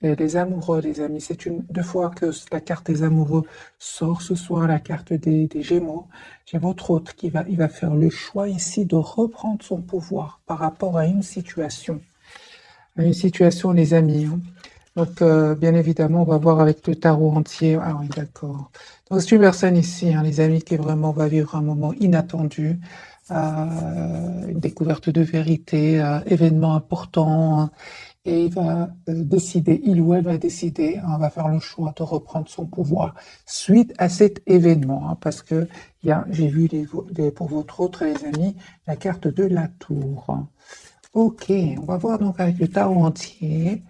Et les amoureux, les amis, deux fois que la carte des amoureux sort ce soir, la carte des Gémeaux. J'ai votre hôte il va faire le choix ici de reprendre son pouvoir par rapport à une situation. À une situation, les amis, hein. Donc, bien évidemment, on va voir avec le tarot entier. Ah oui, d'accord. Donc, c'est une personne ici, hein, les amis, qui vraiment va vivre un moment inattendu, une découverte de vérité, événement important, hein, et il va décider, il ou elle va décider, hein, va faire le choix de reprendre son pouvoir suite à cet événement, hein, parce que j'ai vu pour votre autre, les amis, la carte de la tour. Ok, on va voir donc avec le tarot entier,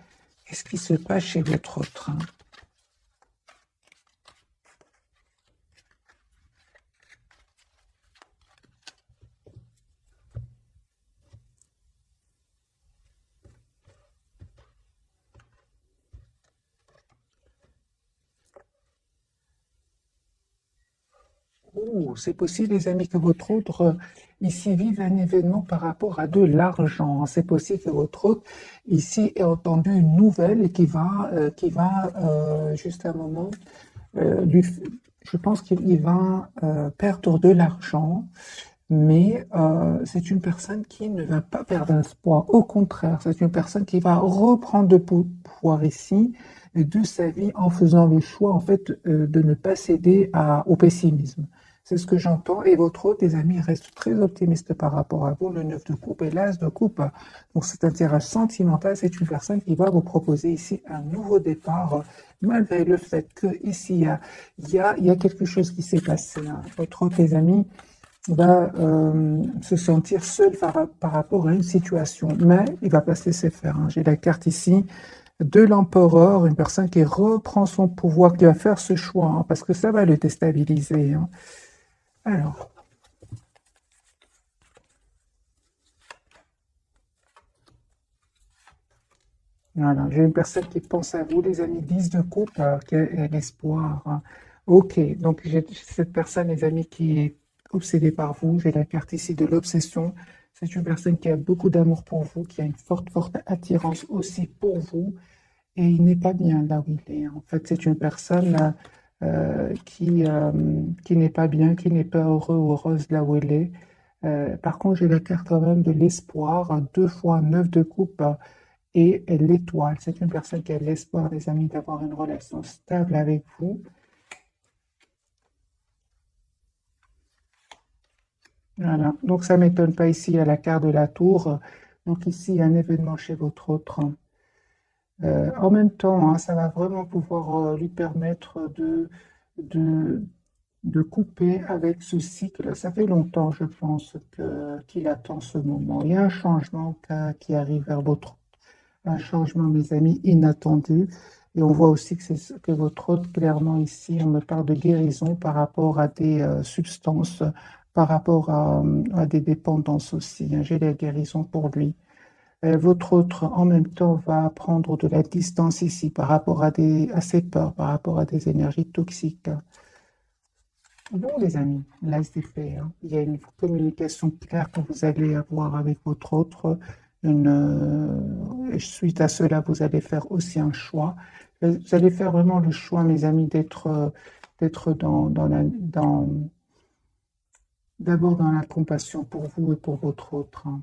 qu'est-ce qui se passe chez votre autre, hein. Oh, c'est possible, les amis, que votre autre ici vive un événement par rapport à de l'argent. C'est possible que votre autre ici ait entendu une nouvelle et juste un moment, lui, je pense qu'il va perdre de l'argent, mais c'est une personne qui ne va pas perdre espoir. Au contraire, c'est une personne qui va reprendre de pouvoir ici de sa vie en faisant le choix en fait de ne pas céder au pessimisme. C'est ce que j'entends. Et votre autre, les amis, reste très optimiste par rapport à vous, le 9 de coupe et l'as de coupe. Donc c'est un tirage sentimental. C'est une personne qui va vous proposer ici un nouveau départ, malgré le fait que ici il y a quelque chose qui s'est passé, hein. Votre autre, les amis, va se sentir seul par rapport à une situation, mais il va pas se laisser faire, hein. J'ai la carte ici de l'empereur, une personne qui reprend son pouvoir, qui va faire ce choix, hein, parce que ça va le déstabiliser, hein. Alors, voilà, j'ai une personne qui pense à vous, les amis, 10 de coupe, qui a l'espoir, hein. Ok, donc j'ai cette personne, les amis, qui est obsédée par vous. J'ai la carte ici de l'obsession. C'est une personne qui a beaucoup d'amour pour vous, qui a une forte attirance aussi pour vous. Et il n'est pas bien là où il est. En fait, c'est une personne qui n'est pas bien, qui n'est pas heureux ou heureuse là où elle est. Par contre, j'ai la carte quand même de l'espoir, hein, deux fois neuf de coupe, et l'étoile. C'est une personne qui a l'espoir, les amis, d'avoir une relation stable avec vous. Voilà. Donc, ça ne m'étonne pas ici à la carte de la tour. Donc, ici, un événement chez votre autre. En même temps, hein, ça va vraiment pouvoir lui permettre de, de couper avec ce cycle. Ça fait longtemps, je pense, qu'il attend ce moment. Il y a un changement qui arrive vers votre, un changement, mes amis, inattendu. Et on voit aussi que votre hôte, clairement ici, on me parle de guérison par rapport à des substances, par rapport à des dépendances aussi, hein. J'ai la guérison pour lui. Votre autre, en même temps, va prendre de la distance ici par rapport à ses peurs, par rapport à des énergies toxiques. Bon, les amis, là, c'est fait, hein. Il y a une communication claire que vous allez avoir avec votre autre. Suite à cela, vous allez faire aussi un choix. Vous allez faire vraiment le choix, mes amis, d'être d'abord dans la compassion pour vous et pour votre autre, hein.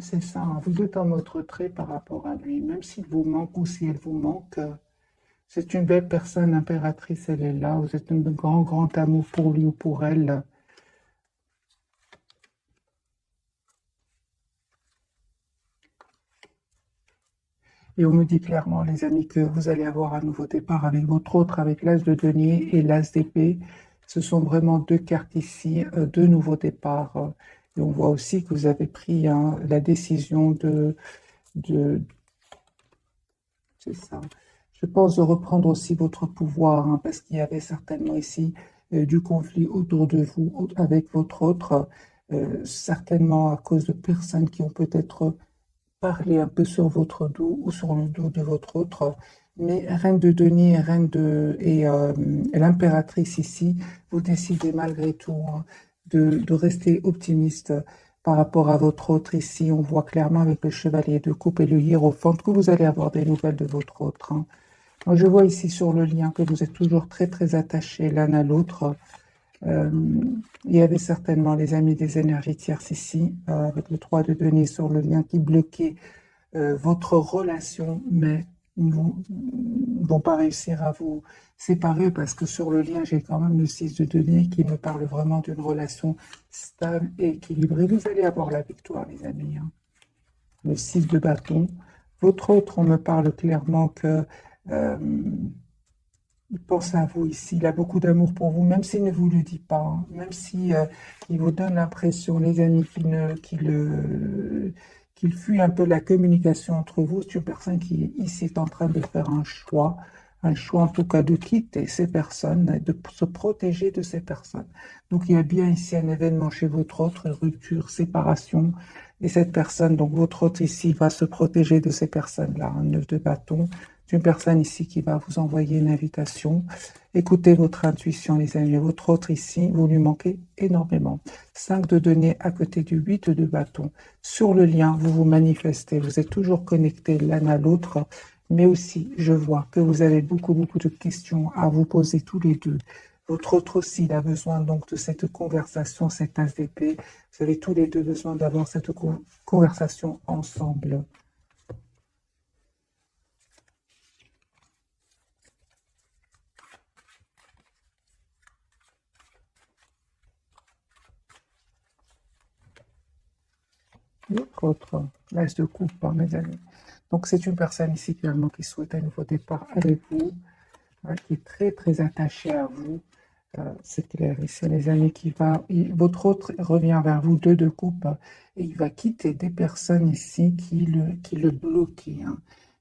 C'est ça, hein. Vous êtes en mode retrait par rapport à lui, même s'il vous manque ou si elle vous manque. C'est une belle personne, l'impératrice, elle est là. Vous êtes un grand amour pour lui ou pour elle. Et on me dit clairement, les amis, que vous allez avoir un nouveau départ avec votre autre, avec l'as de denier et l'as d'épée. Ce sont vraiment deux cartes ici, deux nouveaux départs. Et on voit aussi que vous avez pris, hein, la décision de, c'est ça. Je pense de reprendre aussi votre pouvoir, hein, parce qu'il y avait certainement ici du conflit autour de vous avec votre autre, certainement à cause de personnes qui ont peut-être parlé un peu sur votre dos ou sur le dos de votre autre. Mais Reine de Denier, et l'impératrice ici, vous décidez malgré tout, hein, de rester optimiste, par rapport à votre autre ici. On voit clairement avec le chevalier de coupe et le hiérophante que vous allez avoir des nouvelles de votre autre. Hein. Moi, je vois ici sur le lien que vous êtes toujours très très attachés l'un à l'autre. Il y avait certainement les amis des énergies tierces ici, avec le 3 de denier sur le lien qui bloquait votre relation, mais ils ne vont pas réussir à vous séparer parce que sur le lien, j'ai quand même le 6 de denier qui me parle vraiment d'une relation stable et équilibrée. Vous allez avoir la victoire, les amis. Hein. Le 6 de bâton. Votre autre, on me parle clairement que il pense à vous ici, il a beaucoup d'amour pour vous, même s'il ne vous le dit pas, hein. Même si il vous donne l'impression, les amis, qu'il fuit un peu la communication entre vous. C'est une personne qui ici est en train de faire un choix en tout cas de quitter ces personnes, de se protéger de ces personnes. Donc il y a bien ici un événement chez votre autre, une rupture, séparation, et cette personne, donc votre autre ici, va se protéger de ces personnes-là, un 9 de bâton. C'est une personne ici qui va vous envoyer une invitation. Écoutez votre intuition, les amis. Votre autre ici, vous lui manquez énormément. 5 de denier à côté du 8 de bâton. Sur le lien, vous vous manifestez. Vous êtes toujours connectés l'un à l'autre. Mais aussi, je vois que vous avez beaucoup de questions à vous poser tous les deux. Votre autre aussi, il a besoin donc de cette conversation, cette as d'épée. Vous avez tous les deux besoin d'avoir cette conversation ensemble. L'autre, l'as de coupe, hein, mes amis. Donc, c'est une personne ici, clairement, qui souhaite un nouveau départ avec vous, hein, qui est très, très attachée à vous. C'est clair, ici, les amis, votre autre revient vers vous, 2 de coupe, et il va quitter des personnes ici qui le bloquaient, hein,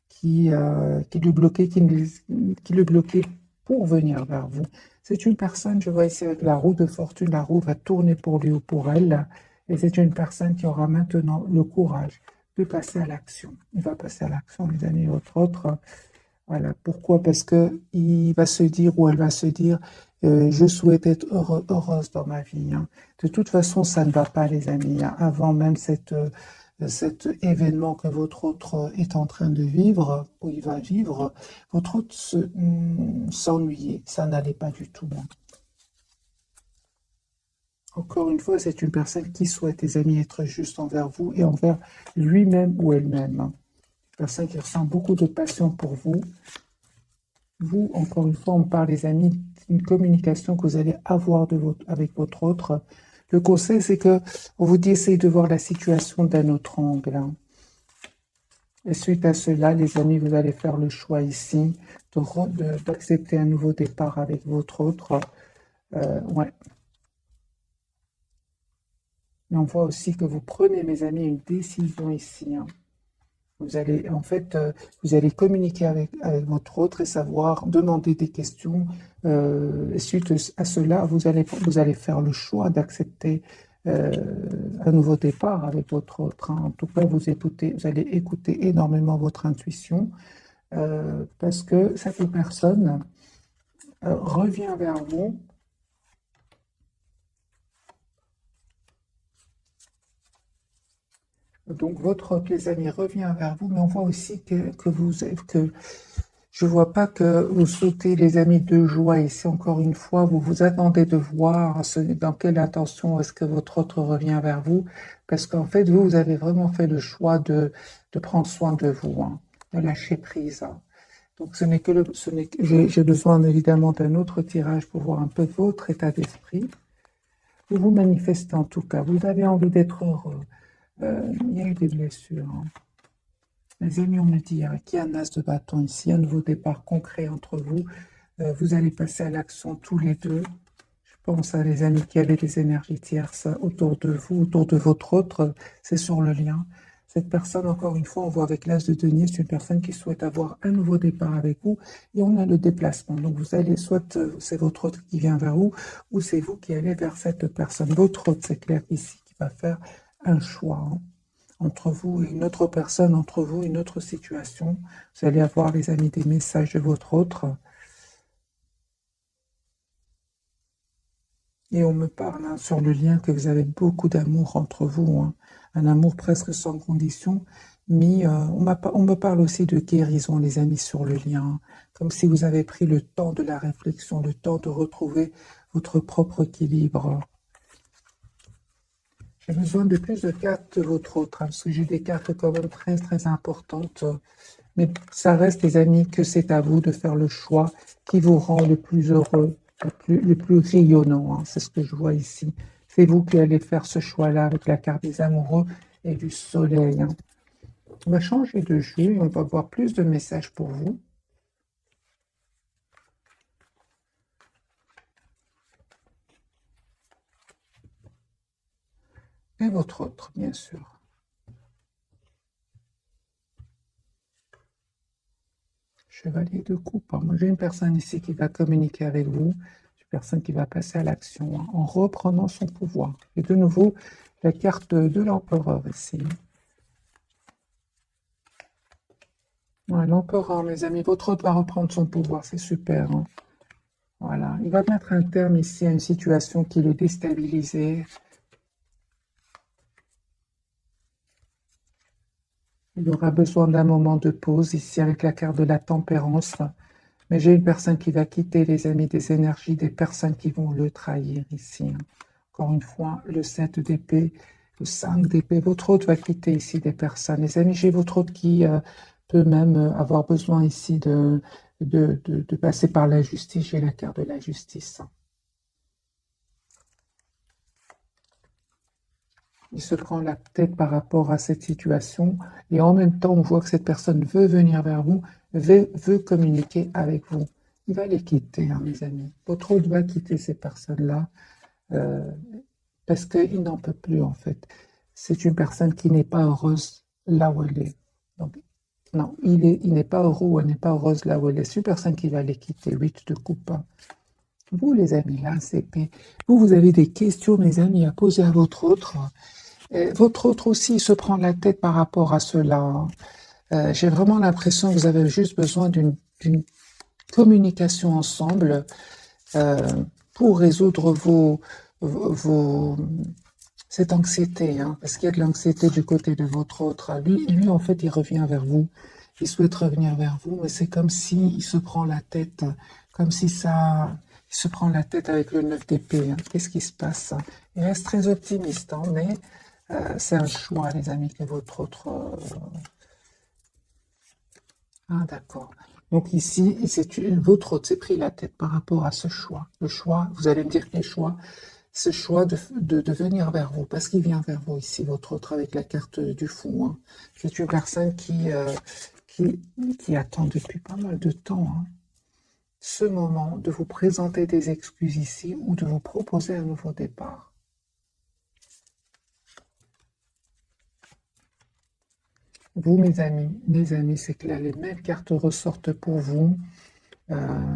qui le bloquaient, qui le bloquaient pour venir vers vous. C'est une personne, je vois ici avec la roue de fortune, la roue va tourner pour lui ou pour elle, et c'est une personne qui aura maintenant le courage de passer à l'action. Il va passer à l'action, les amis, votre autre. Voilà. Pourquoi? Parce que il va se dire ou elle va se dire, je souhaite être heureuse dans ma vie. Hein. De toute façon, ça ne va pas, les amis. Hein. Avant même cet événement que votre autre est en train de vivre, ou il va vivre, votre autre s'ennuyait. Ça n'allait pas du tout. Hein. Encore une fois, c'est une personne qui souhaite, les amis, être juste envers vous et envers lui-même ou elle-même. Hein. Une personne qui ressent beaucoup de passion pour vous. Vous, encore une fois, on parle, les amis, d'une communication que vous allez avoir avec votre autre. Le conseil, c'est que on vous dit, essayez de voir la situation d'un autre angle. Hein. Et suite à cela, les amis, vous allez faire le choix ici d'accepter un nouveau départ avec votre autre. Ouais. Mais on voit aussi que vous prenez, mes amis, une décision ici. Hein. Vous allez, en fait, vous allez communiquer avec votre autre et savoir demander des questions. Suite à cela, vous allez faire le choix d'accepter un nouveau départ avec votre autre. Hein. En tout cas, vous allez écouter énormément votre intuition parce que cette personne revient vers vous. Donc, votre les amis revient vers vous, mais on voit aussi que je vois pas que vous sautez les amis de joie ici. Encore une fois, vous vous attendez de voir dans quelle intention est-ce que votre autre revient vers vous, parce qu'en fait, vous avez vraiment fait le choix de prendre soin de vous, hein, de lâcher prise. Hein. Donc, j'ai besoin évidemment d'un autre tirage pour voir un peu votre état d'esprit. Vous vous manifestez en tout cas. Vous avez envie d'être heureux. Il y a eu des blessures. Hein. Les amis, on me dit qu'il y a un as de bâton ici, un nouveau départ concret entre vous. Vous allez passer à l'action tous les deux. Je pense à les amis qui avaient des énergies tierces autour de vous, autour de votre autre. C'est sur le lien. Cette personne, encore une fois, on voit avec l'as de denier, c'est une personne qui souhaite avoir un nouveau départ avec vous. Et on a le déplacement. Donc vous allez, soit c'est votre autre qui vient vers vous, ou c'est vous qui allez vers cette personne. Votre autre, c'est clair ici, qui va faire un choix. Hein. Entre vous et une autre personne, entre vous et une autre situation. Vous allez avoir, les amis, des messages de votre autre. Et on me parle hein, sur le lien que vous avez beaucoup d'amour entre vous, hein. Un amour presque sans condition. Mais on me parle aussi de guérison, les amis, sur le lien, hein. Comme si vous avez pris le temps de la réflexion, le temps de retrouver votre propre équilibre. J'ai besoin de plus de cartes de votre autre, hein, parce que j'ai des cartes quand même très très importantes. Mais ça reste, les amis, que c'est à vous de faire le choix qui vous rend le plus heureux, le plus rayonnant, hein. C'est ce que je vois ici. C'est vous qui allez faire ce choix-là avec la carte des amoureux et du soleil, hein. On va changer de jeu et on va voir plus de messages pour vous. Et votre autre, bien sûr. Chevalier de coupe, hein. Moi, j'ai une personne ici qui va communiquer avec vous, une personne qui va passer à l'action hein, en reprenant son pouvoir. Et de nouveau, la carte de l'empereur ici. Ouais, l'empereur, mes amis, votre autre va reprendre son pouvoir, c'est super, hein. Voilà, il va mettre un terme ici à une situation qui le déstabilisait. Il aura besoin d'un moment de pause ici avec la carte de la tempérance. Mais j'ai une personne qui va quitter, les amis, des énergies, des personnes qui vont le trahir ici, hein. Encore une fois, le 7 d'épée, le 5 d'épée. Votre autre va quitter ici des personnes. Les amis, j'ai votre autre qui peut même avoir besoin ici de passer par la justice. J'ai la carte de la justice. Il se prend la tête par rapport à cette situation et en même temps, on voit que cette personne veut venir vers vous, veut communiquer avec vous. Il va les quitter, hein, mes amis. Votre autre va quitter ces personnes-là euh, parce qu'il n'en peut plus, en fait. C'est une personne qui n'est pas heureuse là où elle est. Donc, non, il n'est pas heureux ou elle n'est pas heureuse là où elle est. C'est une personne qui va les quitter. 8 de coupe, hein. Vous, les amis, là, c'est vous, vous avez des questions, mes amis, à poser à votre autre. Votre autre aussi se prend la tête par rapport à cela, hein. J'ai vraiment l'impression que vous avez juste besoin d'une communication ensemble pour résoudre vos, cette anxiété, hein, parce qu'il y a de l'anxiété du côté de votre autre. Lui, en fait, il revient vers vous. Il souhaite revenir vers vous, mais c'est comme si il se prend la tête, comme si ça, il se prend la tête avec le 9 d'épée, hein. Qu'est-ce qui se passe? Il reste très optimiste, hein, mais c'est un choix, les amis, que votre autre. Ah, d'accord. Donc ici, votre autre s'est pris la tête par rapport à ce choix. Le choix, vous allez me dire quel choix? Ce choix de venir vers vous, parce qu'il vient vers vous ici, votre autre, avec la carte du fou, hein. C'est une personne qui, qui attend depuis pas mal de temps, hein, ce moment de vous présenter des excuses ici ou de vous proposer un nouveau départ. Vous, mes amis, c'est que là, les mêmes cartes ressortent pour vous. Euh,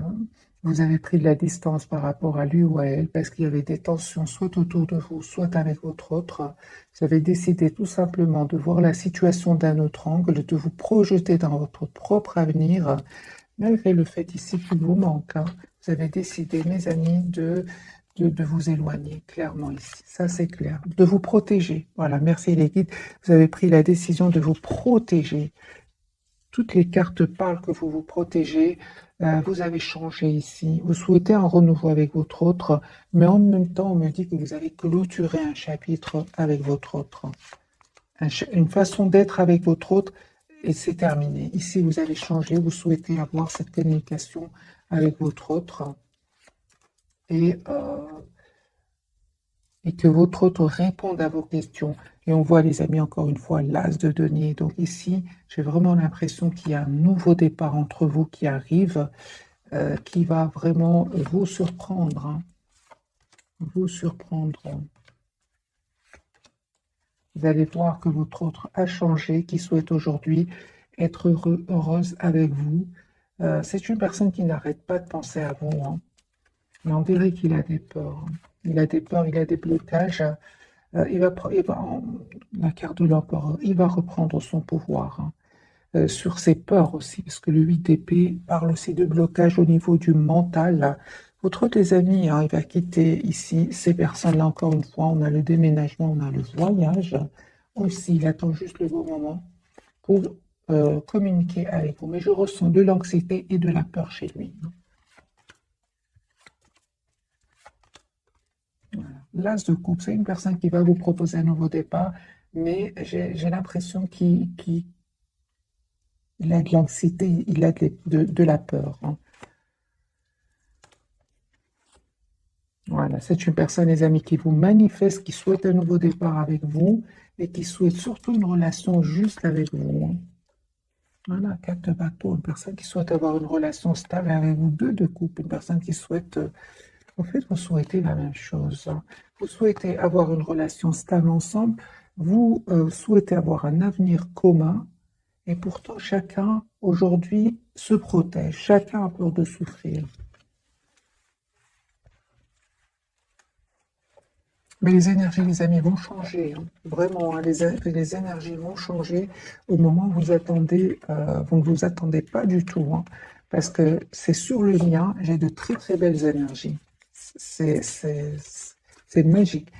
Vous avez pris de la distance par rapport à lui ou à elle parce qu'il y avait des tensions soit autour de vous, soit avec votre autre. Vous avez décidé tout simplement de voir la situation d'un autre angle, de vous projeter dans votre propre avenir, malgré le fait ici qu'il vous manque, hein. Vous avez décidé, mes amis, de vous éloigner, clairement ici. Ça, c'est clair. De vous protéger. Voilà, merci les guides. Vous avez pris la décision de vous protéger. Toutes les cartes parlent que vous vous protégez. Vous avez changé ici. Vous souhaitez un renouveau avec votre autre, mais en même temps, on me dit que vous avez clôturé un chapitre avec votre autre. Une façon d'être avec votre autre, et c'est terminé. Ici, vous avez changé. Vous souhaitez avoir cette communication avec votre autre. Et que votre autre réponde à vos questions. Et on voit, les amis, encore une fois, l'as de denier. Donc ici, j'ai vraiment l'impression qu'il y a un nouveau départ entre vous qui arrive, qui va vraiment vous surprendre, hein. Vous surprendre. Vous allez voir que votre autre a changé, qui souhaite aujourd'hui être heureuse avec vous. C'est une personne qui n'arrête pas de penser à vous, hein. Mais on dirait qu'il a des peurs, hein. Il a des peurs, il a des blocages. La carte de l'empereur, il va reprendre son pouvoir, hein, sur ses peurs aussi, parce que le 8 d'épée parle aussi de blocage au niveau du mental, Votre autre, les amis, hein, il va quitter ici ces personnes-là, encore une fois, on a le déménagement, on a le voyage. Aussi, il attend juste le bon moment pour communiquer avec vous. Mais je ressens de l'anxiété et de la peur chez lui. Voilà. L'as de coupe, c'est une personne qui va vous proposer un nouveau départ, mais j'ai l'impression qu'il a de l'anxiété, il a de la peur, hein. Voilà, c'est une personne, les amis, qui vous manifeste, qui souhaite un nouveau départ avec vous et qui souhaite surtout une relation juste avec vous, hein. Voilà, 4 de bateau, une personne qui souhaite avoir une relation stable avec vous, 2 de coupe, une personne qui souhaite, en fait, vous souhaitez la même chose, hein. Vous souhaitez avoir une relation stable ensemble, vous souhaitez avoir un avenir commun, et pourtant chacun, aujourd'hui, se protège, chacun a peur de souffrir. Mais les énergies, les amis, vont changer, hein. Vraiment, hein, les énergies vont changer au moment où vous attendez, vous ne vous attendez pas du tout, hein, parce que c'est sur le lien, j'ai de très très belles énergies. C'est c'est- c'est magique.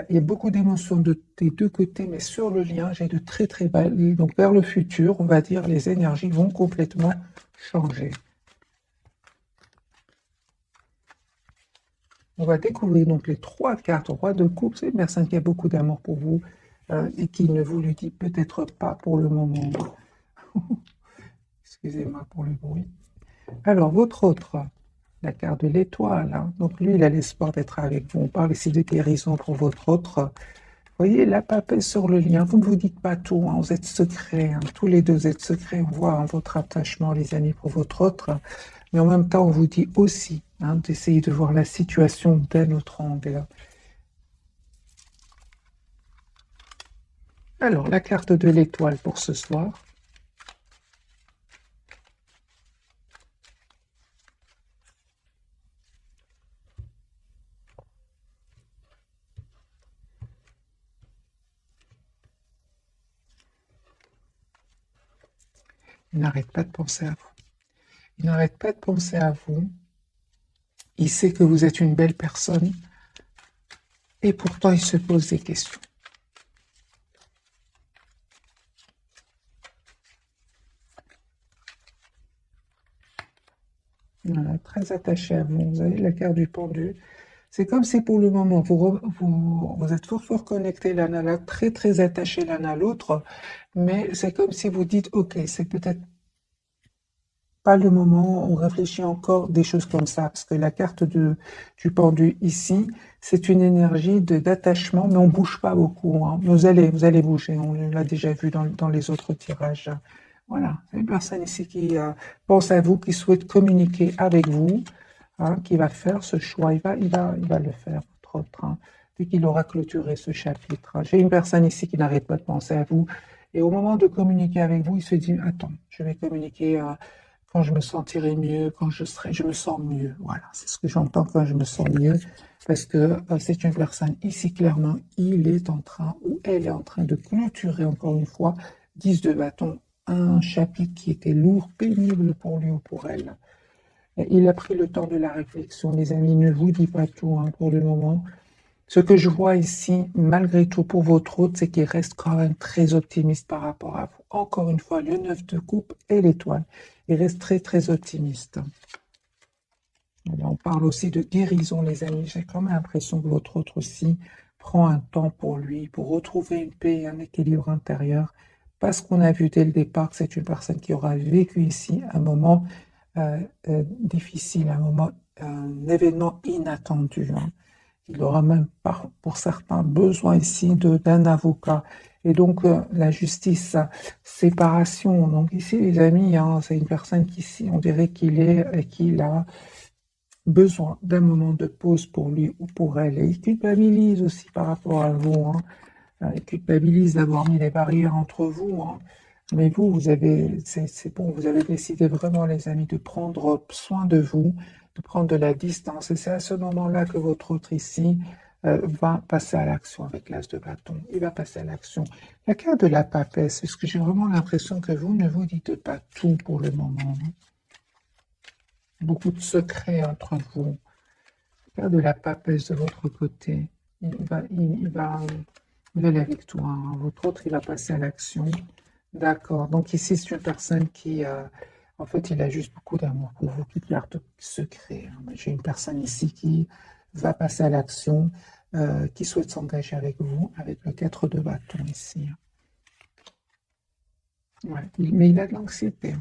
Il y a beaucoup d'émotions des deux côtés, mais sur le lien, j'ai de très très belles. Donc vers le futur, on va dire, les énergies vont complètement changer. On va découvrir donc les 3 cartes roi de coupe. C'est une personne qui a beaucoup d'amour pour vous et qui ne vous le dit peut-être pas pour le moment. Excusez-moi pour le bruit. Alors, votre autre, la carte de l'étoile, hein. Donc lui, il a l'espoir d'être avec vous. On parle ici de guérison pour votre autre. Vous voyez, la pape est sur le lien. Vous ne vous dites pas tout, hein. Vous êtes secrets, hein. Tous les deux êtes secrets. On voit, hein, votre attachement, les amis, pour votre autre. Mais en même temps, on vous dit aussi, hein, d'essayer de voir la situation d'un autre angle. Alors, la carte de l'étoile pour ce soir. Il n'arrête pas de penser à vous. Il n'arrête pas de penser à vous. Il sait que vous êtes une belle personne et pourtant il se pose des questions. Voilà, très attaché à vous. Vous avez la carte du pendu. C'est comme si pour le moment, vous êtes fort fort connectés l'un à l'autre, très très attachés l'un à l'autre, mais c'est comme si vous dites, ok, c'est peut-être pas le moment, on réfléchit encore des choses comme ça, parce que la carte du pendu ici, c'est une énergie d'attachement, mais on bouge pas beaucoup, hein. Vous allez bouger, on l'a déjà vu dans les autres tirages. Voilà, c'est une personne ici qui pense à vous, qui souhaite communiquer avec vous, hein, qui va faire ce choix, il va le faire, votre autre, hein, dès qu'il aura clôturé ce chapitre, hein. J'ai une personne ici qui n'arrête pas de penser à vous, et au moment de communiquer avec vous, il se dit, attends, je vais communiquer quand je me sentirai mieux, je me sens mieux. Voilà, c'est ce que j'entends quand je me sens mieux, parce que c'est une personne ici, clairement, il est en train, ou elle est en train de clôturer encore une fois, 10 de bâton, un chapitre qui était lourd, pénible pour lui ou pour elle. Et il a pris le temps de la réflexion, les amis, ne vous dis pas tout, hein, pour le moment. Ce que je vois ici, malgré tout, pour votre hôte, c'est qu'il reste quand même très optimiste par rapport à vous. Encore une fois, le 9 de coupe et l'étoile. Il reste très, très optimiste. Alors, on parle aussi de guérison, les amis. J'ai quand même l'impression que votre autre aussi prend un temps pour lui, pour retrouver une paix et un équilibre intérieur. Parce qu'on a vu dès le départ que c'est une personne qui aura vécu ici un moment difficile, un événement inattendu, hein. Il aura même, pour certains, besoin ici d'un avocat. Et donc, la justice, séparation. Donc ici, les amis, hein, c'est une personne qui, ici, on dirait qu'il a besoin d'un moment de pause pour lui ou pour elle. Et il culpabilise aussi par rapport à vous, hein. Il culpabilise d'avoir mis des barrières entre vous, hein. Mais vous, c'est bon, vous avez décidé vraiment, les amis, de prendre soin de vous, de prendre de la distance. Et c'est à ce moment-là que votre autre ici va passer à l'action avec l'as de bâton. Il va passer à l'action. La carte de la papesse, est-ce que j'ai vraiment l'impression que vous ne vous dites pas tout pour le moment, hein? Beaucoup de secrets entre vous. Carte de la papesse de votre côté. Il va aller avec toi, hein. Votre autre, il va passer à l'action. D'accord. Donc ici, c'est une personne qui, en fait, il a juste beaucoup d'amour pour vous, qui garde secret, hein. J'ai une personne ici qui va passer à l'action, qui souhaite s'engager avec vous, avec le 4 de bâton ici, hein. Ouais. Mais il a de l'anxiété, hein.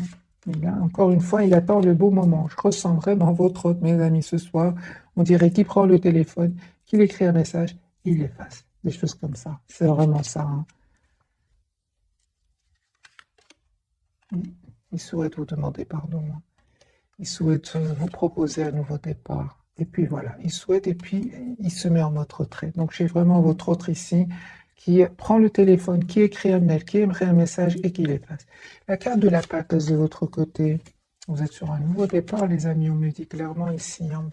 Encore une fois, il attend le beau moment. Je ressens vraiment votre autre, mes amis, ce soir. On dirait qu'il prend le téléphone, qu'il écrit un message, il l'efface. Des choses comme ça. C'est vraiment ça, hein. Il souhaite vous demander pardon, hein. Il souhaite vous proposer un nouveau départ. Et puis voilà, il souhaite et puis il se met en mode retrait. Donc j'ai vraiment votre autre ici qui prend le téléphone, qui écrit un mail, qui aimerait un message et qui l'efface. La carte de la passe de votre côté. Vous êtes sur un nouveau départ, les amis. On me dit clairement ici, hein,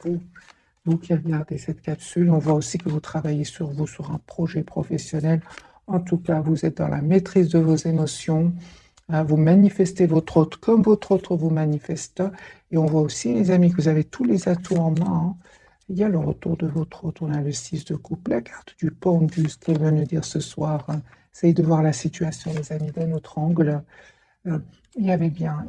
vous qui regardez cette capsule, on voit aussi que vous travaillez sur vous, sur un projet professionnel. En tout cas, vous êtes dans la maîtrise de vos émotions. Vous manifestez votre autre comme votre autre vous manifeste. Et on voit aussi, les amis, que vous avez tous les atouts en main, hein. Il y a le retour de votre autre. On a le 6 de coupe, la carte du pendu, ce qu'elle vient nous dire ce soir, hein. Essayez de voir la situation, les amis, d'un autre angle. Il y avait bien,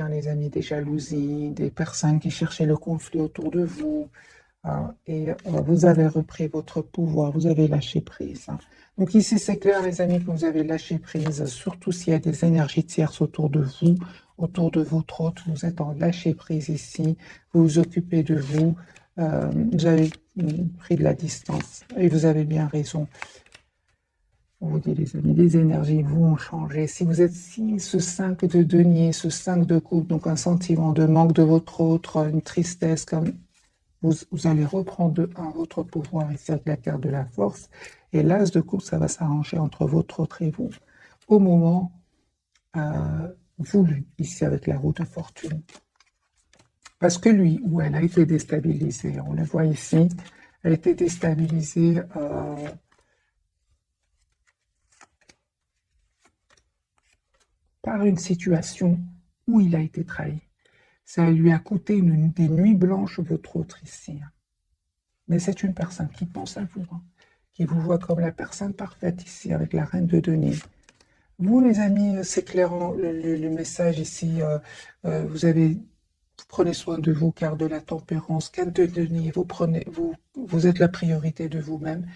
les amis, des jalousies, des personnes qui cherchaient le conflit autour de vous, hein, et vous avez repris votre pouvoir, vous avez lâché prise, hein. Donc ici, c'est clair, les amis, que vous avez lâché prise, surtout s'il y a des énergies tierces autour de vous, autour de votre hôte, vous êtes en lâcher prise ici, vous vous occupez de vous, vous avez pris de la distance, et vous avez bien raison. On vous dit, les amis, les énergies vont changer. Si vous êtes si ce 5 de denier, ce 5 de coupe, donc un sentiment de manque de votre autre, une tristesse, comme vous allez reprendre de 1 votre pouvoir ici avec la carte de la force. Et l'as de coupe, ça va s'arranger entre votre autre et vous. Au moment voulu, ici avec la roue de fortune. Parce que lui ou elle a été déstabilisé. On le voit ici. Elle a été déstabilisée par une situation où il a été trahi. Ça lui a coûté des nuits blanches, votre autre ici, hein. Mais c'est une personne qui pense à vous, hein, qui vous voit comme la personne parfaite ici, avec la reine de denier. Vous, les amis, c'est clairement le message ici. Vous prenez soin de vous, car de la tempérance, 4 de denier, vous êtes la priorité de vous-même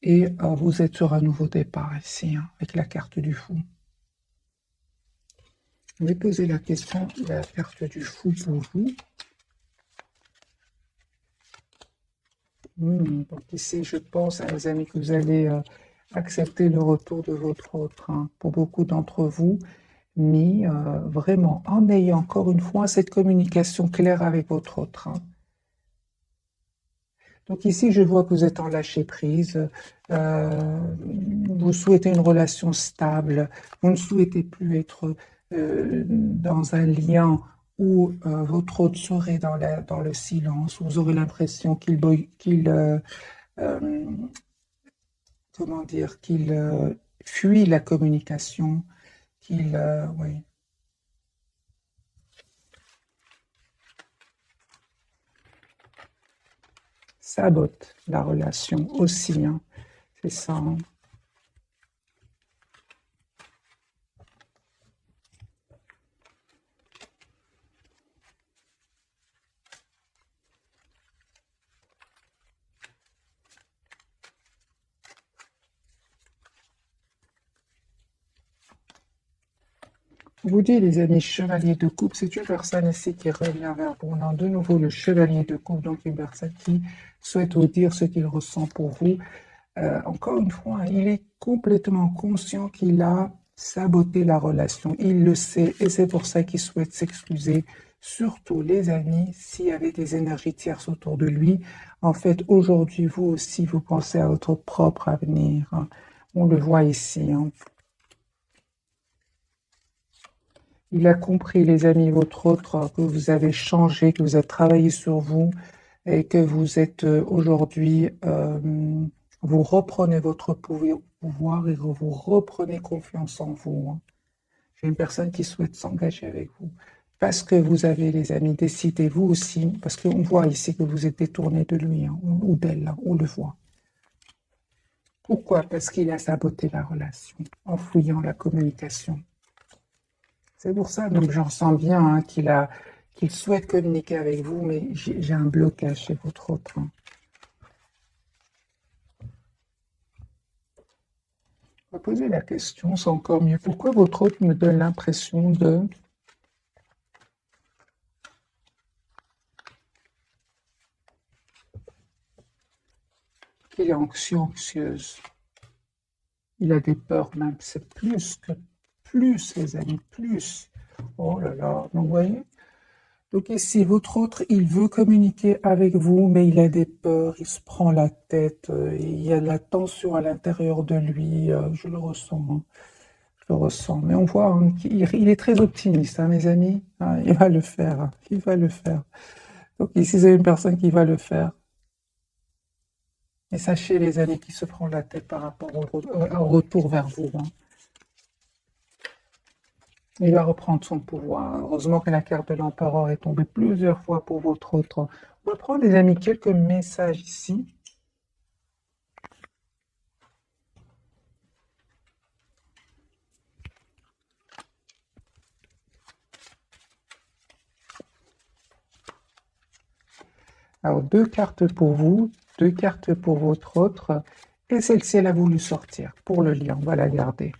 et vous êtes sur un nouveau départ ici, hein, avec la carte du fou. Je vais poser la question de la carte du fou pour vous. Donc ici, je pense, mes amis, que vous allez accepter le retour de votre autre, hein, pour beaucoup d'entre vous, mais vraiment en ayant encore une fois cette communication claire avec votre autre, hein. Donc ici, je vois que vous êtes en lâcher prise, vous souhaitez une relation stable, vous ne souhaitez plus être dans un lien où votre autre serait dans le silence, où vous aurez l'impression euh, comment dire, qu'il fuit la communication, oui, sabote la relation aussi, hein. C'est ça, hein. Je vous dis, les amis, chevalier de coupe, c'est une personne ici qui revient vers vous. On a de nouveau le chevalier de coupe, donc une personne qui souhaite vous dire ce qu'il ressent pour vous. Encore une fois, il est complètement conscient qu'il a saboté la relation. Il le sait et c'est pour ça qu'il souhaite s'excuser. Surtout, les amis, s'il y avait des énergies tierces autour de lui. En fait, aujourd'hui, vous aussi, vous pensez à votre propre avenir, hein. On le voit ici, hein. Il a compris, les amis, votre autre, que vous avez changé, que vous avez travaillé sur vous et que vous êtes aujourd'hui, vous reprenez votre pouvoir et vous reprenez confiance en vous, hein. J'ai une personne qui souhaite s'engager avec vous. Parce que vous avez, les amis, décidé, vous aussi, parce qu'on voit ici que vous êtes détourné de lui, hein, ou d'elle, hein, on le voit. Pourquoi? Parce qu'il a saboté la relation, en fouillant la communication. C'est pour ça, donc j'en sens bien hein, qu'il souhaite communiquer avec vous, mais j'ai un blocage chez votre autre, hein. On va poser la question, c'est encore mieux. Pourquoi votre autre me donne l'impression qu'il est anxieux, anxieuse? Il a des peurs même, c'est plus, les amis, plus. Oh là là, donc vous voyez? Donc ici, votre autre, il veut communiquer avec vous, mais il a des peurs, il se prend la tête, il y a de la tension à l'intérieur de lui, je le ressens, hein, je le ressens. Mais on voit hein, qu'il est très optimiste, hein, mes amis, hein, il va le faire, hein, il va le faire. Donc ici, c'est une personne qui va le faire. Et sachez, les amis, qu'il se prend la tête par rapport au retour vers vous, hein. Il va reprendre son pouvoir. Heureusement que la carte de l'empereur est tombée plusieurs fois pour votre autre. On va prendre, les amis, quelques messages ici. Alors, deux cartes pour vous, deux cartes pour votre autre, et celle-ci, elle a voulu sortir pour le lien. On va la garder.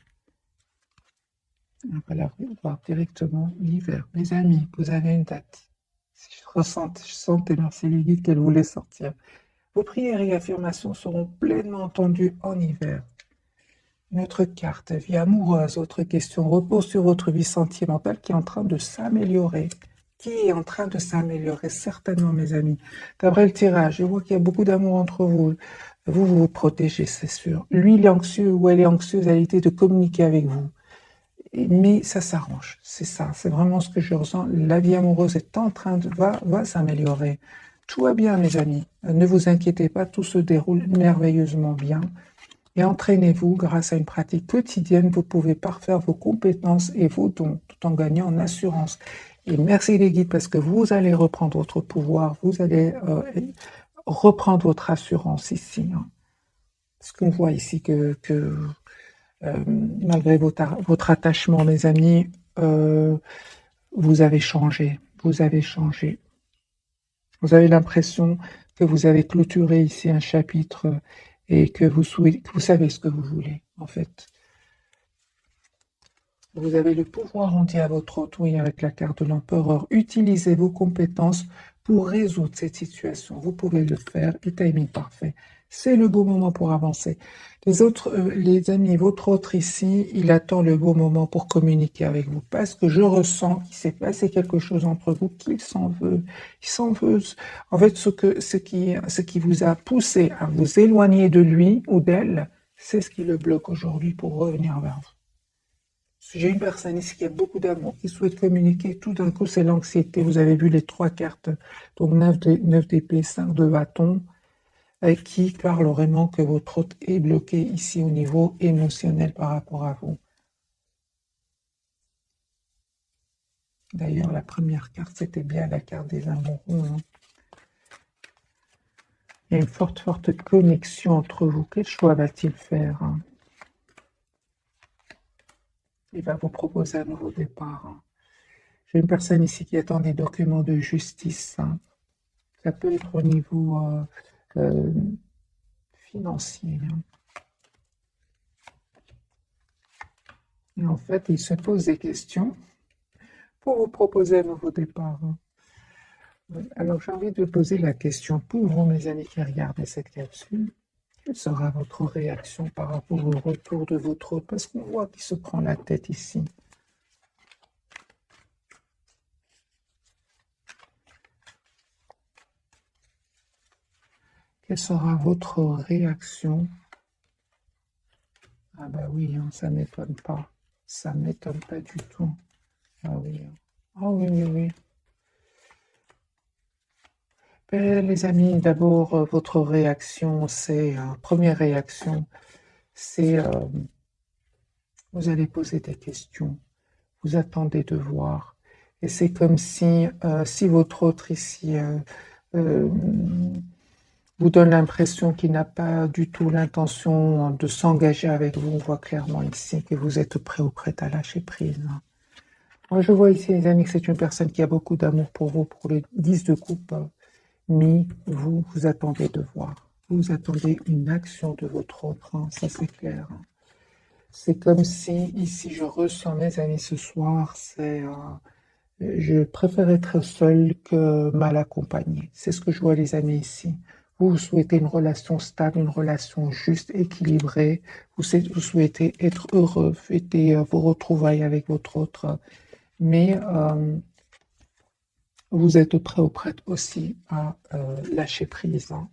On va la voir directement l'hiver. Mes amis, vous avez une date. Si je sentais, merci Lilith, qu'elle voulait sortir. Vos prières et affirmations seront pleinement entendues en hiver. Une autre carte, vie amoureuse, autre question, repose sur votre vie sentimentale qui est en train de s'améliorer. Qui est en train de s'améliorer, certainement, mes amis. D'après le tirage, je vois qu'il y a beaucoup d'amour entre vous. Vous vous protégez, c'est sûr. Lui, il est anxieux ou elle est anxieuse à l'idée de communiquer avec vous. Mais ça s'arrange, c'est ça, c'est vraiment ce que je ressens. La vie amoureuse est en train de va s'améliorer. Tout va bien, mes amis. Ne vous inquiétez pas, tout se déroule merveilleusement bien. Et entraînez-vous grâce à une pratique quotidienne. Vous pouvez parfaire vos compétences et vos dons tout en gagnant en assurance. Et merci les guides parce que vous allez reprendre votre pouvoir, vous allez reprendre votre assurance ici, hein. Parce qu'on voit ici que malgré votre attachement, mes amis, vous avez changé. Vous avez changé. Vous avez l'impression que vous avez clôturé ici un chapitre et que vous savez ce que vous voulez, en fait. Vous avez le pouvoir, on dit à votre autre, oui, avec la carte de l'empereur. Utilisez vos compétences pour résoudre cette situation. Vous pouvez le faire, et timing parfait. C'est le beau moment pour avancer. Les autres, les amis, votre autre ici, il attend le beau moment pour communiquer avec vous. Parce que je ressens qu'il s'est passé quelque chose entre vous, qu'il s'en veut. Il s'en veut. En fait, ce qui vous a poussé à vous éloigner de lui ou d'elle, c'est ce qui le bloque aujourd'hui pour revenir vers vous. J'ai une personne ici qui a beaucoup d'amour, qui souhaite communiquer. Tout d'un coup, c'est l'anxiété. Vous avez vu les trois cartes, donc 9 d'épée, 5 de bâton, qui parle vraiment que votre hôte est bloqué ici au niveau émotionnel par rapport à vous. D'ailleurs, la première carte, c'était bien la carte des amoureux, hein. Il y a une forte, forte connexion entre vous. Quel choix va-t-il faire, hein? Il va vous proposer un nouveau départ, hein. J'ai une personne ici qui attend des documents de justice, hein. Ça peut être au niveau euh, financier, hein. Et en fait, il se pose des questions pour vous proposer un nouveau départ, hein. Alors, j'ai envie de poser la question pour vous, mes amis qui regardez cette capsule. Quelle sera votre réaction par rapport au retour de votre hôte? Parce qu'on voit qu'il se prend la tête ici. Quelle sera votre réaction? Ah bah oui, hein, ça m'étonne pas. Ça m'étonne pas du tout. Ah oui, hein. Ah oui, oui, oui. Les amis, d'abord, votre réaction, c'est, première réaction, c'est, vous allez poser des questions, vous attendez de voir. Et c'est comme si votre autre ici euh, vous donne l'impression qu'il n'a pas du tout l'intention de s'engager avec vous. On voit clairement ici que vous êtes prêt ou prête à lâcher prise. Moi, je vois ici, les amis, que c'est une personne qui a beaucoup d'amour pour vous, pour les 10 de coupe, mais vous attendez de voir. Vous attendez une action de votre autre, hein, ça c'est clair. C'est comme si, ici, je ressens, mes amis, ce soir, je préfère être seul que mal accompagné. C'est ce que je vois, les amis, ici. Vous souhaitez une relation stable, une relation juste, équilibrée. Vous souhaitez être heureux, fêter vos retrouvailles avec votre autre. Mais vous êtes prêt ou prête aussi à lâcher prise, hein.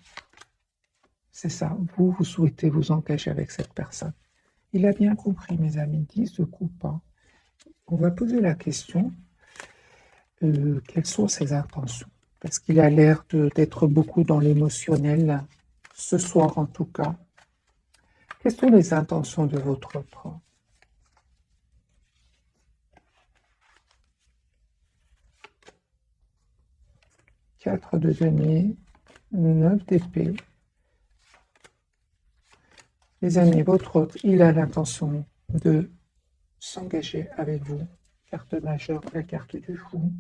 C'est ça. Vous souhaitez vous engager avec cette personne. Il a bien compris, mes amis. 10 de coupe, hein. On va poser la question. Quelles sont ses intentions? Parce qu'il a l'air d'être beaucoup dans l'émotionnel, ce soir en tout cas. Quelles sont les intentions de votre autre? 4 de denier, 9 d'épée. Les amis, votre autre, il a l'intention de s'engager avec vous. Carte majeure, la carte du fou.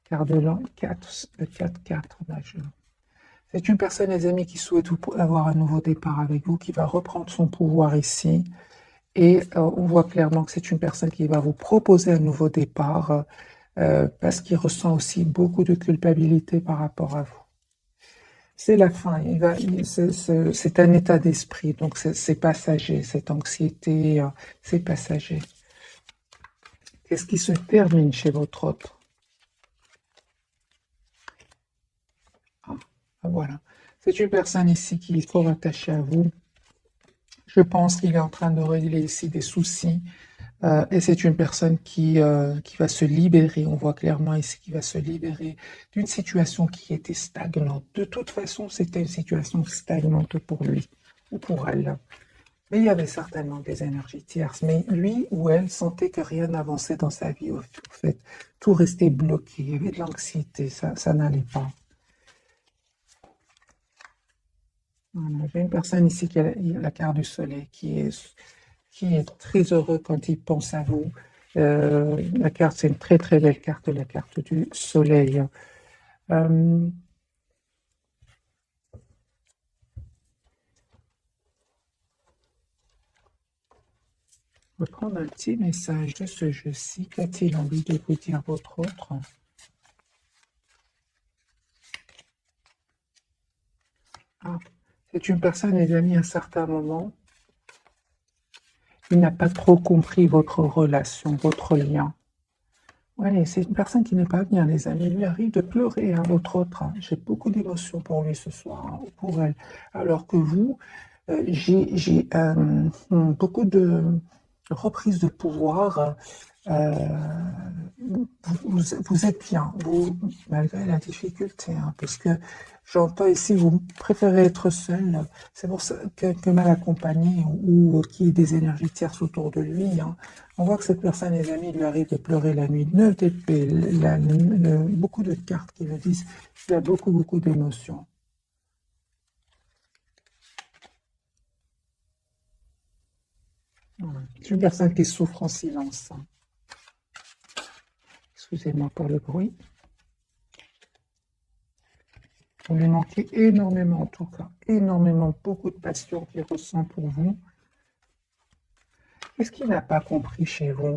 Carte de l'an, 4, 4 majeur. C'est une personne, les amis, qui souhaite avoir un nouveau départ avec vous, qui va reprendre son pouvoir ici. Et on voit clairement que c'est une personne qui va vous proposer un nouveau départ parce qu'il ressent aussi beaucoup de culpabilité par rapport à vous. C'est la fin, c'est un état d'esprit, donc c'est passager, cette anxiété, c'est passager. Qu'est-ce qui se termine chez votre autre? Ah, voilà. C'est une personne ici qui est fort attachée à vous. Je pense qu'il est en train de régler ici des soucis. Et c'est une personne qui va se libérer, on voit clairement ici qu'il va se libérer d'une situation qui était stagnante. De toute façon, c'était une situation stagnante pour lui ou pour elle. Mais il y avait certainement des énergies tierces. Mais lui ou elle sentait que rien n'avançait dans sa vie, au fait. Tout restait bloqué, il y avait de l'anxiété, ça n'allait pas. Voilà. J'ai une personne ici qui a la carte du soleil, qui est très heureux quand il pense à vous. La carte, c'est une très très belle carte, la carte du soleil. Euh, je vais prendre un petit message de ce jeu-ci. Qu'a-t-il envie de vous dire votre autre? Ah, c'est une personne, les amis, à un certain moment, il n'a pas trop compris votre relation, votre lien. Ouais, c'est une personne qui n'est pas bien, les amis. Il lui arrive de pleurer, hein, votre autre, hein. J'ai beaucoup d'émotions pour lui ce soir, hein, ou pour elle. Alors que vous, j'ai beaucoup de reprises de pouvoir. euh, vous êtes bien, malgré la difficulté, hein, parce que j'entends ici, vous préférez être seul. C'est pour ça que mal accompagné ou qu'il y ait des énergies tierces autour de lui, hein. On voit que cette personne, les amis, lui arrive de pleurer la nuit. 9 d'épée, beaucoup de cartes qui me disent qu'il a beaucoup, beaucoup d'émotions. Voilà. C'est une personne qui souffre en silence, hein. Excusez-moi pour le bruit. Vous lui manquez énormément, en tout cas, énormément, beaucoup de passion qu'il ressent pour vous. Qu'est-ce qu'il n'a pas compris chez vous?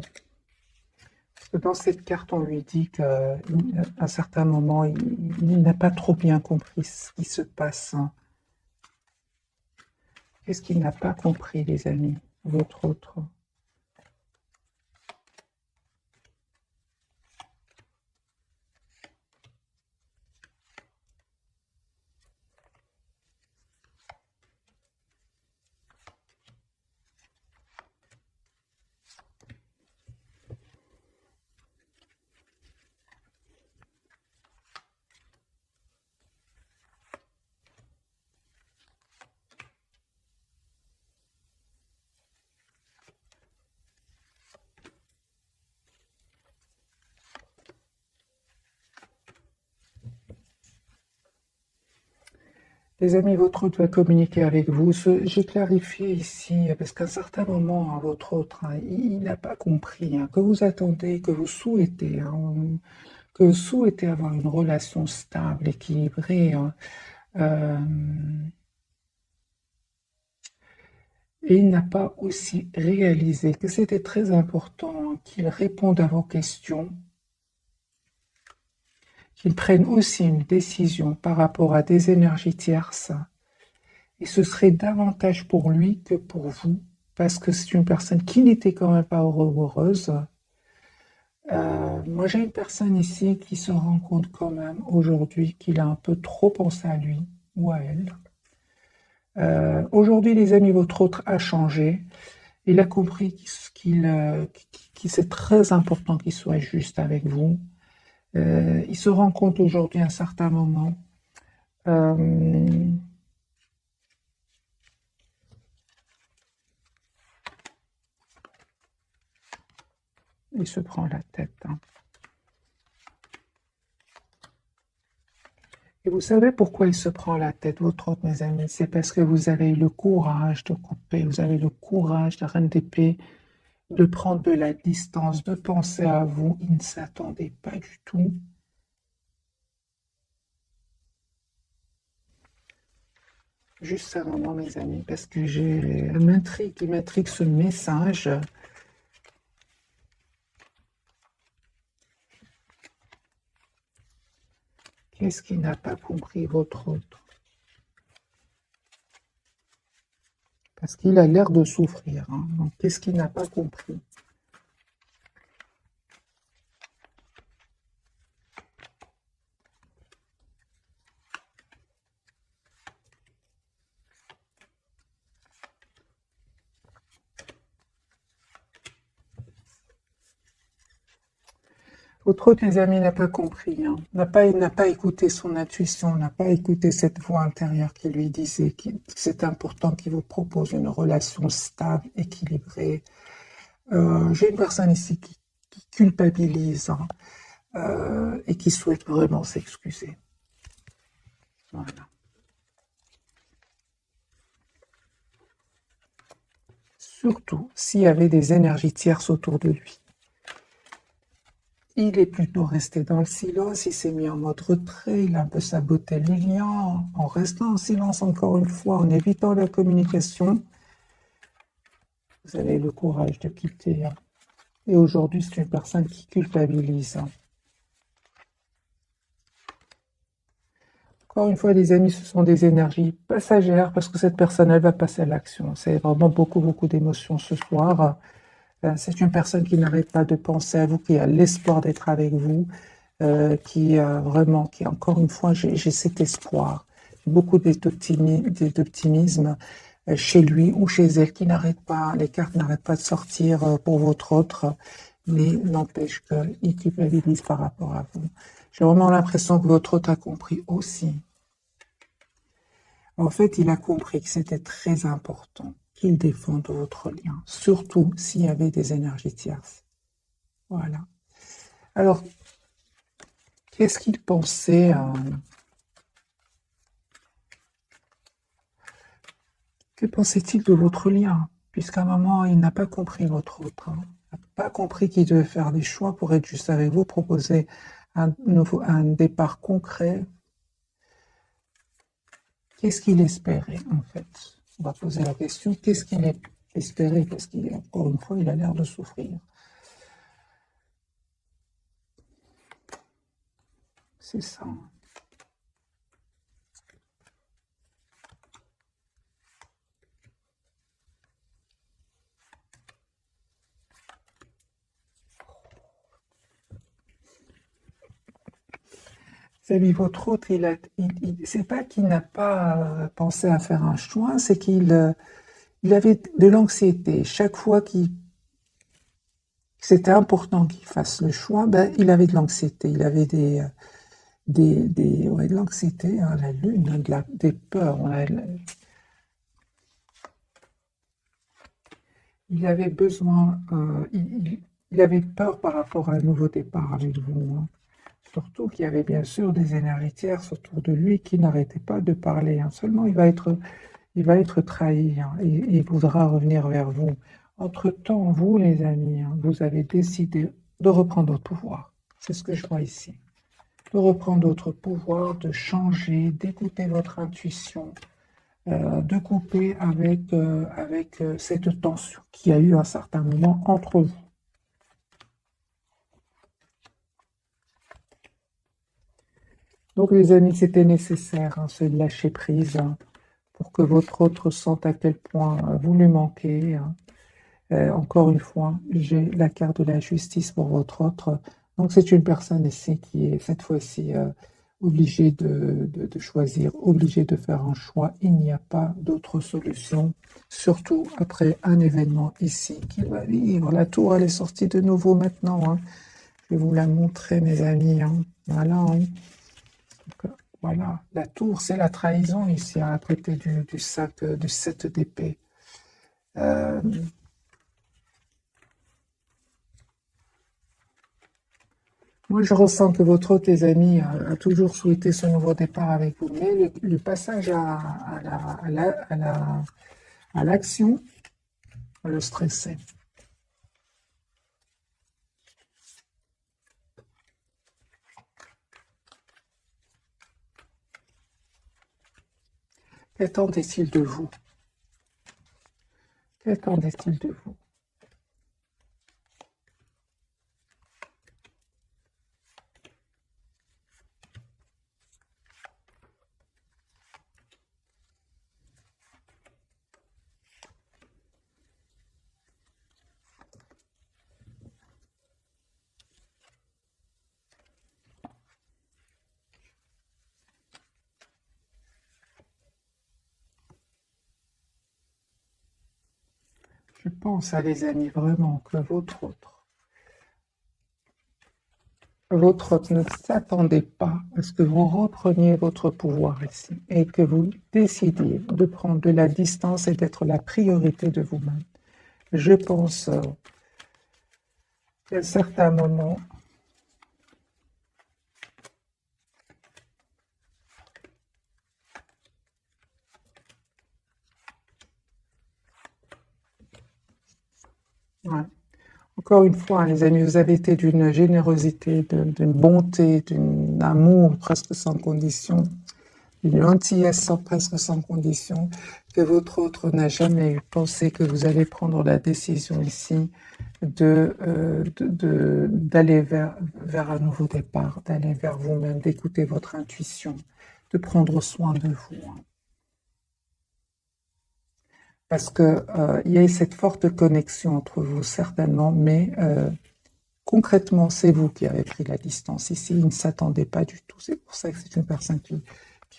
Parce que dans cette carte, on lui dit qu'à un certain moment, il n'a pas trop bien compris ce qui se passe, hein. Qu'est-ce qu'il n'a pas compris, les amis, votre autre? Les amis, votre hôte va communiquer avec vous. J'ai clarifié ici, parce qu'à un certain moment, hein, votre hôte, hein, il n'a pas compris hein, que vous attendez, que vous souhaitez avoir une relation stable, équilibrée. Hein. Euh, et il n'a pas aussi réalisé que c'était très important hein, qu'il réponde à vos questions, qu'il prenne aussi une décision par rapport à des énergies tierces. Et ce serait davantage pour lui que pour vous, parce que c'est une personne qui n'était quand même pas heureuse. Moi, j'ai une personne ici qui se rend compte quand même aujourd'hui qu'il a un peu trop pensé à lui ou à elle. Aujourd'hui, les amis, votre autre a changé. Il a compris qu'il c'est très important qu'il soit juste avec vous. Il se rend compte aujourd'hui à un certain moment. Euh, il se prend la tête. Hein. Et vous savez pourquoi il se prend la tête, votre autre, mes amis? C'est parce que vous avez eu le courage de couper, vous avez le courage, la reine d'épée, de prendre de la distance, de penser à vous. Il ne s'attendait pas du tout. Juste un moment, mes amis, parce que il m'intrigue ce message. Qu'est-ce qu'il n'a pas compris, votre autre? Parce qu'il a l'air de souffrir. Hein. Donc, qu'est-ce qu'il n'a pas compris? Votre autre, les amis, n'a pas compris, hein. N'a pas écouté son intuition, n'a pas écouté cette voix intérieure qui lui disait que c'est important qu'il vous propose une relation stable, équilibrée. J'ai une personne ici qui culpabilise hein, et qui souhaite vraiment s'excuser. Voilà. Surtout s'il y avait des énergies tierces autour de lui. Il est plutôt resté dans le silence, il s'est mis en mode retrait, il a un peu saboté les liens, en restant en silence encore une fois, en évitant la communication. Vous avez le courage de quitter. Hein. Et aujourd'hui, c'est une personne qui culpabilise. Hein. Encore une fois, les amis, ce sont des énergies passagères parce que cette personne, elle va passer à l'action. C'est vraiment beaucoup, beaucoup d'émotions ce soir. C'est une personne qui n'arrête pas de penser à vous, qui a l'espoir d'être avec vous, qui encore une fois, j'ai cet espoir, beaucoup d'optimisme chez lui ou chez elle, qui n'arrête pas, les cartes n'arrêtent pas de sortir pour votre autre, mais n'empêche qu'il culpabilise par rapport à vous. J'ai vraiment l'impression que votre autre a compris aussi. En fait, il a compris que c'était très important qu'il défende votre lien, surtout s'il y avait des énergies tierces. Voilà. Alors, qu'est-ce qu'il pensait Que pensait-il de votre lien? Puisqu'à un moment, il n'a pas compris votre autre. Hein. Il n'a pas compris qu'il devait faire des choix pour être juste avec vous, proposer un départ concret. Qu'est-ce qu'il espérait, en fait? On va poser la question, qu'est-ce qu'il espérait? Parce encore une fois, il a l'air de souffrir. C'est ça. C'est lui, votre autre, c'est pas qu'il n'a pas pensé à faire un choix, c'est il avait de l'anxiété. Chaque fois qu'il c'était important qu'il fasse le choix, ben, il avait de l'anxiété, il avait ouais, de l'anxiété, hein, la lune, hein, des peurs. Il avait besoin, il avait peur par rapport à un nouveau départ avec vous. Hein. Surtout qu'il y avait bien sûr des énergies tierces autour de lui qui n'arrêtaient pas de parler, hein. Seulement, il va être trahi, hein, et il voudra revenir vers vous. Entre-temps, vous, les amis, hein, vous avez décidé de reprendre votre pouvoir. C'est ce que je vois ici. De reprendre votre pouvoir, de changer, d'écouter votre intuition, de couper avec cette tension qu'il y a eu à un certain moment entre vous. Donc, les amis, c'était nécessaire, hein, ce lâcher prise, hein, pour que votre autre sente à quel point vous lui manquez, hein. Encore une fois, j'ai la carte de la justice pour votre autre. Donc, c'est une personne ici qui est cette fois-ci obligée de choisir, obligée de faire un choix. Il n'y a pas d'autre solution, surtout après un événement ici qu'il va vivre. La tour, elle est sortie de nouveau maintenant, hein. Je vais vous la montrer, mes amis, hein. Voilà, hein. Donc, voilà, la tour, c'est la trahison ici, à côté du sac, du 7 d'épée. Euh, Moi, je ressens que votre hôte, les amis, a toujours souhaité ce nouveau départ avec vous, mais le passage à l'action le stressait. Qu'attendait-il de vous? Qu'attendait-il de vous? Je pense, à les amis, vraiment que votre hôte ne s'attendait pas à ce que vous repreniez votre pouvoir ici et que vous décidiez de prendre de la distance et d'être la priorité de vous-même. Je pense qu'à certains moments, ouais. Encore une fois, les amis, vous avez été d'une générosité, d'une bonté, d'un amour presque sans condition, d'une gentillesse presque sans condition, que votre autre n'a jamais eu pensé que vous allez prendre la décision ici d'aller vers un nouveau départ, d'aller vers vous-même, d'écouter votre intuition, de prendre soin de vous, hein. Parce que il y a cette forte connexion entre vous, certainement, mais concrètement, c'est vous qui avez pris la distance ici. Il ne s'attendait pas du tout. C'est pour ça que c'est une personne qui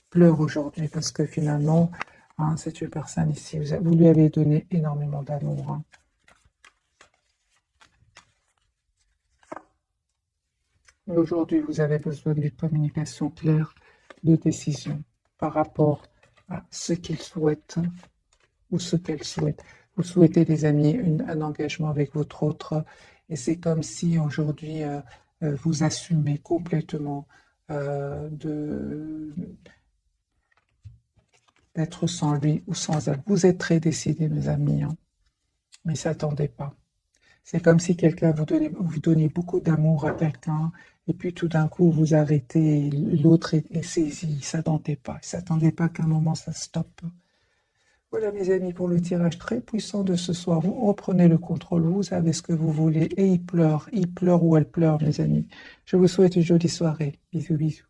pleure aujourd'hui, parce que finalement, hein, c'est une personne ici. Vous lui avez donné énormément d'amour, hein. Mais aujourd'hui, vous avez besoin d'une communication claire, de décision par rapport à ce qu'il souhaite ou ce qu'elle souhaite. Vous souhaitez, les amis, un engagement avec votre autre, et c'est comme si aujourd'hui vous assumez complètement d'être sans lui ou sans elle. Vous êtes très décidés, mes amis, hein, mais ne s'attendez pas. C'est comme si quelqu'un vous donnait beaucoup d'amour à quelqu'un, et puis tout d'un coup vous arrêtez, et l'autre est saisi. Il ne s'attendait pas. Il ne s'attendait pas qu'à un moment ça stoppe. Voilà, mes amis, pour le tirage très puissant de ce soir. Vous reprenez le contrôle, vous savez ce que vous voulez, et il pleure ou elle pleure, mes amis. Je vous souhaite une jolie soirée. Bisous, bisous.